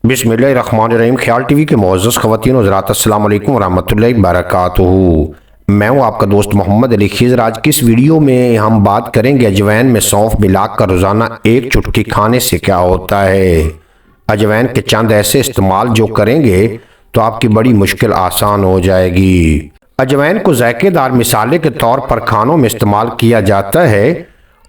बिस्मिल्लाहिर्रहमानिर्रहीम। ख्याल टीवी के मुअज़्ज़ज़ ख़वातीन हज़रात, अस्सलाम वालेकुम रहमतुल्लाहि बरकातुहू। मैं हूँ आपका दोस्त मोहम्मद अली खिज़र। आज की इस वीडियो में हम बात करेंगे अजवाइन में सौंफ मिलाकर रोज़ाना एक चुटकी खाने से क्या होता है। अजवाइन के चंद ऐसे इस्तेमाल जो करेंगे तो आपकी बड़ी मुश्किल आसान हो जाएगी। अजवाइन को ज़ायकेदार मिसाले के तौर पर खानों में इस्तेमाल किया जाता है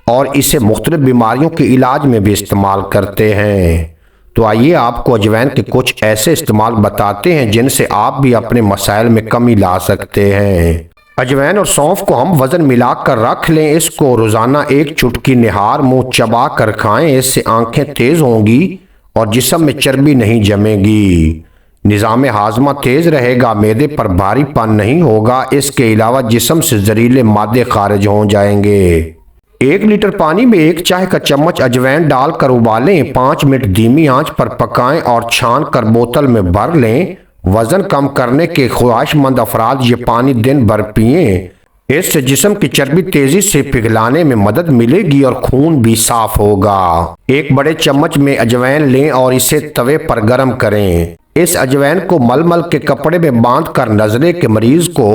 और इसे मुख्तलिफ बीमारियों के इलाज में भी इस्तेमाल करते हैं। तो आइए आपको अजवाइन के कुछ ऐसे इस्तेमाल बताते हैं जिनसे आप भी अपने मसाइल में कमी ला सकते हैं। अजवाइन और सौंफ को हम वजन मिलाकर रख लें। इसको रोजाना एक चुटकी निहार मुंह चबा कर खाएं। इससे आंखें तेज होंगी और जिस्म में चर्बी नहीं जमेगी। निज़ाम हाजमा तेज रहेगा, मैदे पर भारीपन नहीं होगा। इसके अलावा जिस्म से जहरीले मादे खारिज हो जाएंगे। 1 लीटर पानी में 1 चाय का चम्मच अजवाइन डालकर उबालें। 5 मिनट धीमी आंच पर पकाएं और छान कर बोतल में भर लें। वजन कम करने के ख्वाहिशमंद अफराद ये पानी दिन भर पिएं। इससे जिस्म की चर्बी तेजी से पिघलाने में मदद मिलेगी और खून भी साफ होगा। 1 बड़े चम्मच में अजवाइन लें और इसे तवे पर गर्म करें। इस अजवाइन को मलमल के कपड़े में बांधकर नजले के मरीज को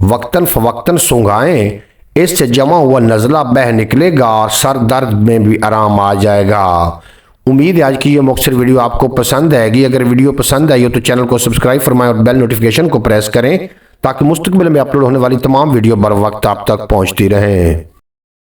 वक्तन फवक्तन सूंघाएं। इससे जमा हुआ नज़ला बह निकलेगा और सर दर्द में भी आराम आ जाएगा। उम्मीद है आज की ये मुख्तसर वीडियो आपको पसंद आएगी। अगर वीडियो पसंद आई हो तो चैनल को सब्सक्राइब फरमाएं और बेल नोटिफिकेशन को प्रेस करें ताकि मुस्तकबिल में अपलोड होने वाली तमाम वीडियो बर वक्त आप तक पहुंचती रहें।